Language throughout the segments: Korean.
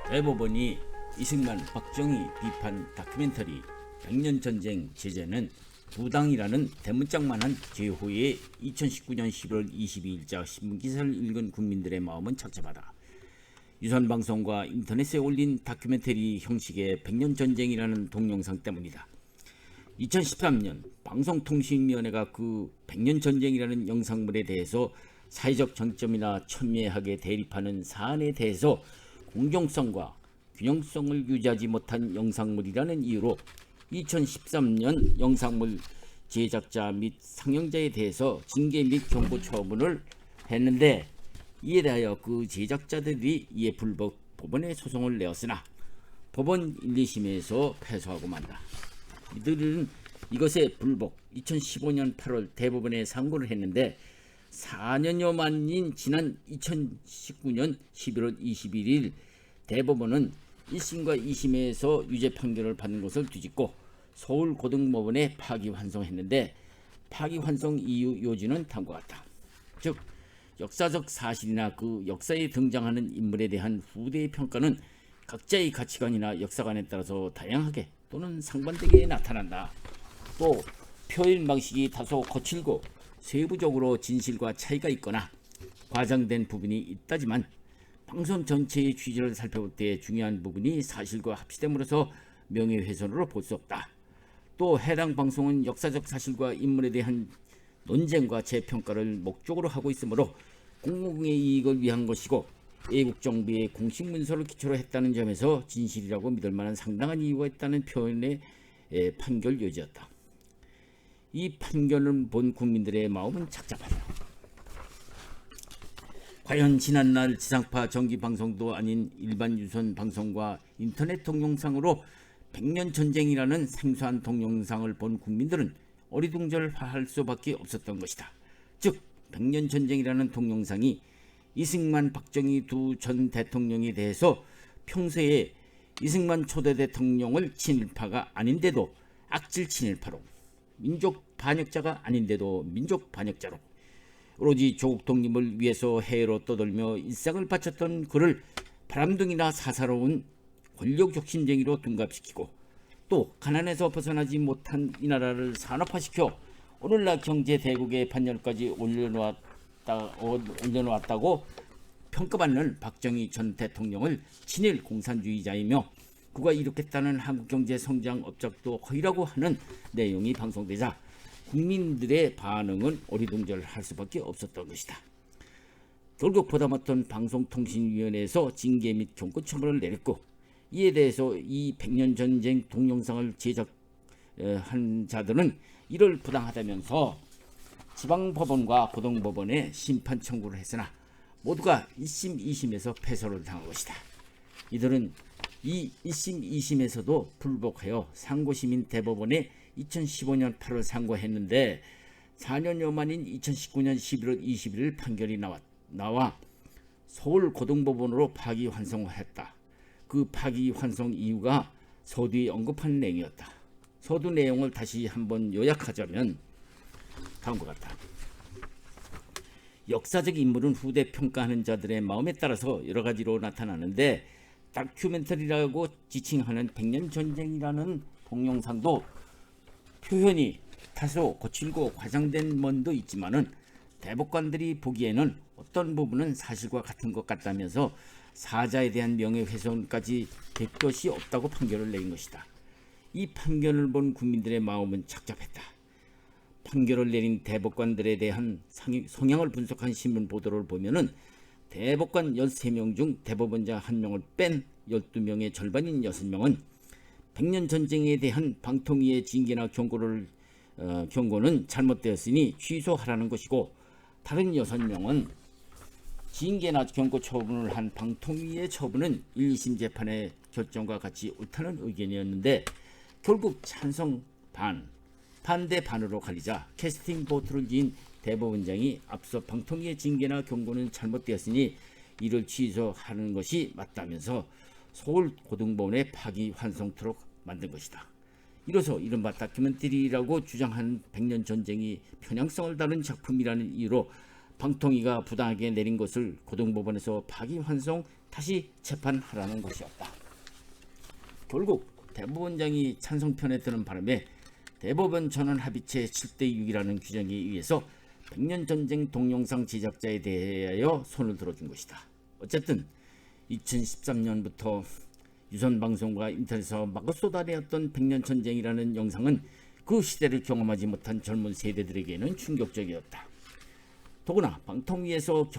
대법원이 이승만 박정희 비판 다큐멘터리 백년전쟁 제재는 부당이라는 대문짝만한 제호의 2019년 11월 22일자 신문기사를 읽은 국민들의 마음은 착잡하다. 유선방송과 인터넷에 올린 다큐멘터리 형식의 백년전쟁이라는 동영상 때문이다. 2013년 방송통신위원회가 그 백년전쟁이라는 영상물에 대해서 사회적 정점이나 첨예하게 대립하는 사안에 대해서 공정성과 균형성을 유지하지 못한 영상물이라는 이유로 2013년 영상물 제작자 및 상영자에 대해서 징계 및 경고 처분을 했는데, 이에 대하여 그 제작자들이 이에 불복 법원에 소송을 내었으나 법원 1, 2심에서 패소하고 만다. 이들은 이것에 불복 2015년 8월 대법원에 상고를 했는데 4년여 만인 지난 2019년 11월 21일 대법원은 1심과 2심에서 유죄 판결을 받은 것을 뒤집고 서울고등법원에 파기환송했는데, 파기환송 이유 요지는 다음과 같다. 즉, 역사적 사실이나 그 역사에 등장하는 인물에 대한 후대의 평가는 각자의 가치관이나 역사관에 따라서 다양하게 또는 상반되게 나타난다. 또 표현 방식이 다소 거칠고 세부적으로 진실과 차이가 있거나 과장된 부분이 있다지만 방송 전체의 취지를 살펴볼 때 중요한 부분이 사실과 합치됨으로써 명예훼손으로 볼 수 없다. 또 해당 방송은 역사적 사실과 인물에 대한 논쟁과 재평가를 목적으로 하고 있으므로 공공의 이익을 위한 것이고 애국정부의 공식 문서를 기초로 했다는 점에서 진실이라고 믿을 만한 상당한 이유가 있다는 표현의 판결 요지였다. 이 판결을 본 국민들의 마음은 착잡하다. 과연 지난날 지상파 정기방송도 아닌 일반 유선 방송과 인터넷 동영상으로 백년전쟁이라는 생소한 동영상을 본 국민들은 어리둥절할 수밖에 없었던 것이다. 즉, 백년전쟁이라는 동영상이 이승만 박정희 두 전 대통령에 대해서 평소에 이승만 초대 대통령을 친일파가 아닌데도 악질 친일파로, 민족 반역자가 아닌데도 민족 반역자로, 오로지 조국 독립을 위해서 해외로 떠돌며 일상을 바쳤던 그를 바람둥이나 사사로운 권력 욕심쟁이로 둔갑시키고, 또 가난에서 벗어나지 못한 이 나라를 산업화시켜 오늘날 경제 대국의 반열까지 올려놓았다고 평가받는 박정희 전 대통령을 친일 공산주의자이며 그가 일으켰다는 한국 경제 성장 업적도 허위라고 하는 내용이 방송되자 국민들의 반응은 어리둥절할 수밖에 없었던 것이다. 결국 보다 못한 방송통신위원회에서 징계 및 경고 처분을 내렸고, 이에 대해서 이 백년전쟁 동영상을 제작한 자들은 이를 부당하다면서 지방법원과 고등법원에 심판 청구를 했으나 모두가 1심, 2심에서 패소를 당한 것이다. 이들은 이 1심, 2심에서도 불복하여 상고심인 대법원에 2015년 8월 상고했는데 4년여 만인 2019년 11월 21일 판결이 나와 서울고등법원으로 파기환송했다. 그 파기환송 이유가 서두에 언급한 내용이었다. 서두 내용을 다시 한번 요약하자면 다음과 같다. 역사적 인물은 후대 평가하는 자들의 마음에 따라서 여러 가지로 나타나는데, 다큐멘터리라고 지칭하는 백년전쟁이라는 동영상도 표현이 다소 거칠고 과장된 면도 있지만은 대법관들이 보기에는 어떤 부분은 사실과 같은 것 같다면서 사자에 대한 명예훼손까지 될 것이 없다고 판결을 내린 것이다. 이 판결을 본 국민들의 마음은 착잡했다. 판결을 내린 대법관들에 대한 성향을 분석한 신문 보도를 보면은 대법관 13명 중 대법원장 1명을 뺀 12명의 절반인 6명은 백년전쟁에 대한 방통위의 징계나 경고는 잘못되었으니 취소하라는 것이고, 다른 6명은 징계나 경고 처분을 한 방통위의 처분은 1, 2심 재판의 결정과 같이 옳다는 의견이었는데, 결국 찬성 반, 반대 반으로 갈리자 캐스팅 보트를 지은 대법원장이 앞서 방통위의 징계나 경고는 잘못되었으니 이를 취소하는 것이 맞다면서 서울고등법원에 파기환송토록 만든 것이다. 이로써 이른바 다큐멘터리라고 주장한 백년전쟁이 편향성을 다룬 작품이라는 이유로 방통위가 부당하게 내린 것을 고등법원에서 파기환송 다시 재판하라는 것이었다. 결국 대법원장이 찬성편에 드는 바람에 대법원 전원합의체 7대6이라는 규정에 의해서 백년전쟁 동영상 제작자에 대하여 손을 들어준 것이다. 어쨌든 2013년부터 유선방송과 인터넷에서 마구 쏟아내었던 백년전쟁이라는 영상은 그 시대를 경험하지 못한 젊은 세대들에게는 충격적이었다. 더구나 방통위에서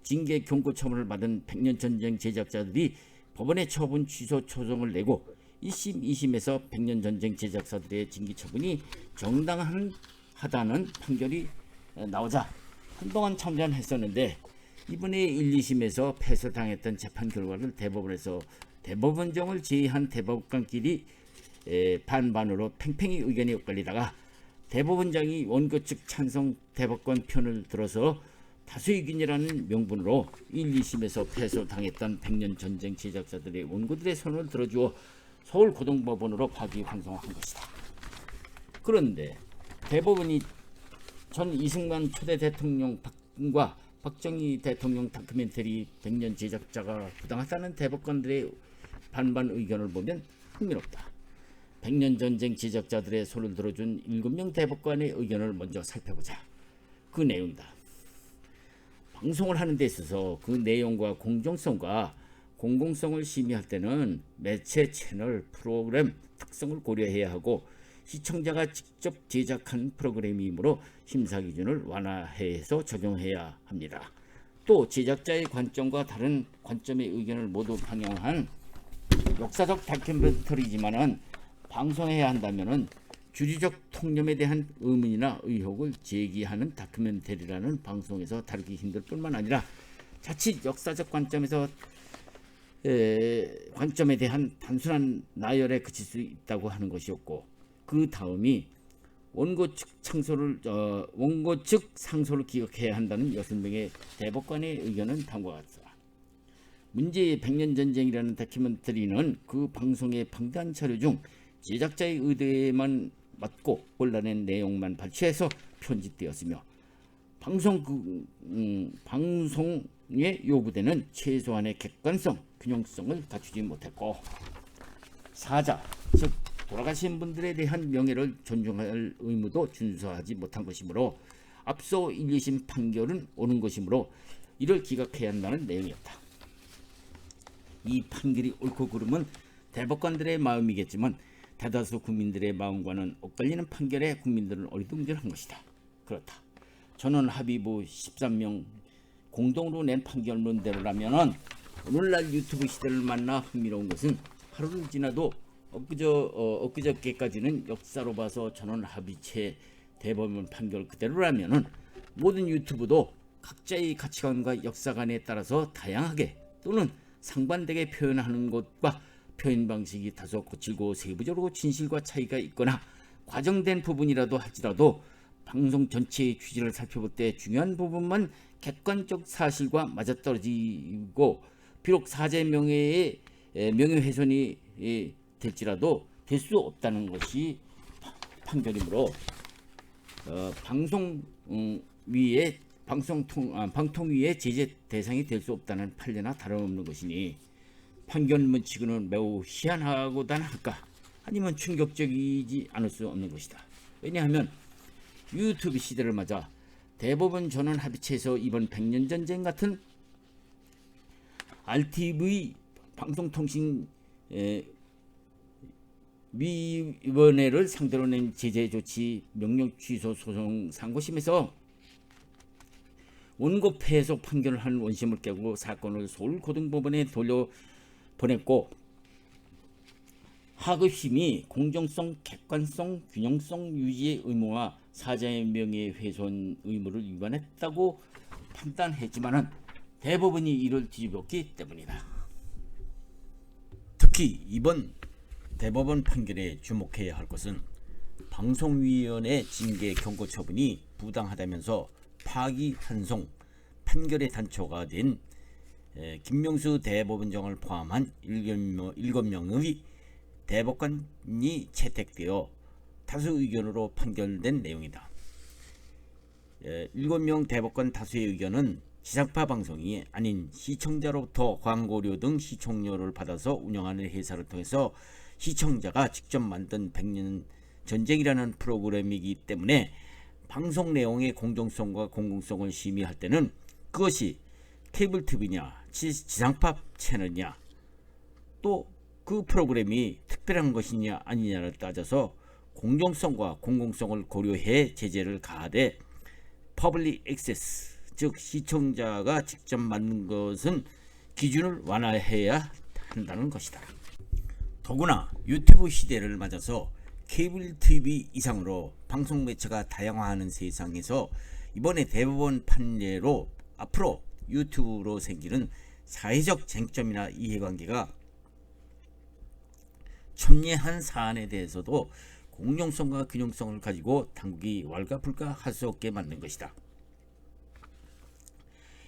징계 경고 처분을 받은 백년전쟁 제작자들이 법원에 처분 취소 초정을 내고 1심, 2심에서 백년전쟁 제작사들의 징계 처분이 정당하다는 판결이 나오자 한동안 참전했었는데 이번에 1, 2심에서 패소당했던 재판 결과를 대법원에서 대법원정을 제의한 대법관끼리 반반으로 팽팽히 의견이 엇갈리다가 대법원장이 원고 측 찬성 대법관 편을 들어서 다수의견이라는 명분으로 1, 2심에서 패소당했던 백년전쟁 제작자들의 원고들의 손을 들어주어 서울고등법원으로 파기환송한 것이다. 그런데 대법원이 전 이승만 초대 대통령과 박정희 대통령 다큐멘터리 백년 제작자가 부당하다는 대법관들의 반반 의견을 보면 흥미롭다. 백년전쟁 제작자들의 손을 들어준 7명 대법관의 의견을 먼저 살펴보자. 그 내용이다. 방송을 하는 데 있어서 그 내용과 공정성과 공공성을 심의할 때는 매체, 채널, 프로그램 특성을 고려해야 하고 시청자가 직접 제작한 프로그램이므로 심사 기준을 완화해서 적용해야 합니다. 또 제작자의 관점과 다른 관점의 의견을 모두 반영한 역사적 다큐멘터리지만은 방송해야 한다면은 주류적 통념에 대한 의문이나 의혹을 제기하는 다큐멘터리라는 방송에서 다루기 힘들 뿐만 아니라 자칫 역사적 관점에 대한 단순한 나열에 그칠 수 있다고 하는 것이었고, 그 다음이 원고 측 상소를 기각해야 한다는 6명의 대법관의 의견은 다음과 같다. 문제의 백년전쟁이라는 다큐멘터리는 그 방송의 방대한 자료 중 제작자의 의도에만 맞고 골라낸 내용만 발췌해서 편집되었으며 방송에 요구되는 최소한의 객관성, 균형성을 갖추지 못했고, 사자, 즉 돌아가신 분들에 대한 명예를 존중할 의무도 준수하지 못한 것이므로 앞서 1, 2심 판결은 오는 것이므로 이를 기각해야 한다는 내용이었다. 이 판결이 옳고 그름은 대법관들의 마음이겠지만 대다수 국민들의 마음과는 엇갈리는 판결에 국민들은 어리둥절한 것이다. 그렇다. 전원합의부 13명 공동으로 낸 판결문대로라면 오늘날 유튜브 시대를 만나 흥미로운 것은 하루를 지나도 엊그저께까지는 역사로 봐서 전원합의체 대법원 판결 그대로라면은 모든 유튜브도 각자의 가치관과 역사관에 따라서 다양하게 또는 상반되게 표현하는 것과 표현 방식이 다소 거칠고 세부적으로 진실과 차이가 있거나 과정된 부분이라도 할지라도 방송 전체의 취지를 살펴볼 때 중요한 부분만 객관적 사실과 맞아떨어지고 비록 사제 명예훼손이 될지라도 될 수 없다는 것이 판결이므로 방통위의 제재 대상이 될 수 없다는 판례나 다름없는 것이니 판결문 치고는 매우 희한하고단 할까, 아니면 충격적이지 않을 수 없는 것이다. 왜냐하면 유튜브 시대를 맞아 대법원 전원 합의체에서 이번 백년전쟁 같은 RTV 방송통신 위원회를 상대로 낸 제재 조치 명령 취소 소송 상고심에서 원고 패소 판결을 한 원심을 깨고 사건을 서울고등법원에 돌려보냈고, 하급심이 공정성, 객관성, 균형성 유지의 의무와 사자의 명예훼손 의무를 위반했다고 판단했지만은 대법원이 이를 뒤집었기 때문이다. 특히 이번 대법원 판결에 주목해야 할 것은 방송위원회 징계 경고 처분이 부당하다면서 파기환송 판결의 단초가 된 김명수 대법원장을 포함한 7명의 대법관이 채택되어 다수 의견으로 판결된 내용이다. 7명 대법관 다수의 의견은 지상파 방송이 아닌 시청자로부터 광고료 등 시청료를 받아서 운영하는 회사를 통해서 시청자가 직접 만든 백년 전쟁이라는 프로그램이기 때문에 방송 내용의 공정성과 공공성을 심의할 때는 그것이 케이블 TV냐 지상파 채널이냐 또 그 프로그램이 특별한 것이냐 아니냐를 따져서 공정성과 공공성을 고려해 제재를 가하되 퍼블릭 액세스 즉 시청자가 직접 만든 것은 기준을 완화해야 한다는 것이다. 더구나 유튜브 시대를 맞아서 케이블 TV 이상으로 방송 매체가 다양화하는 세상에서 이번에 대법원 판례로 앞으로 유튜브로 생기는 사회적 쟁점이나 이해관계가 첨예한 사안에 대해서도 공정성과 균형성을 가지고 당국이 왈가불가할 수 없게 만든 것이다.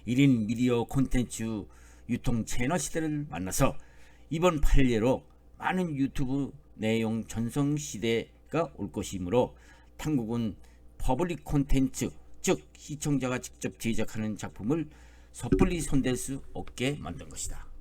1인 미디어 콘텐츠 유통 채널 시대를 만나서 이번 판례로 많은 유튜브 내용 전성 시대가 올 것이므로 당국은 퍼블릭 콘텐츠 즉 시청자가 직접 제작하는 작품을 섣불리 손댈 수 없게 만든 것이다.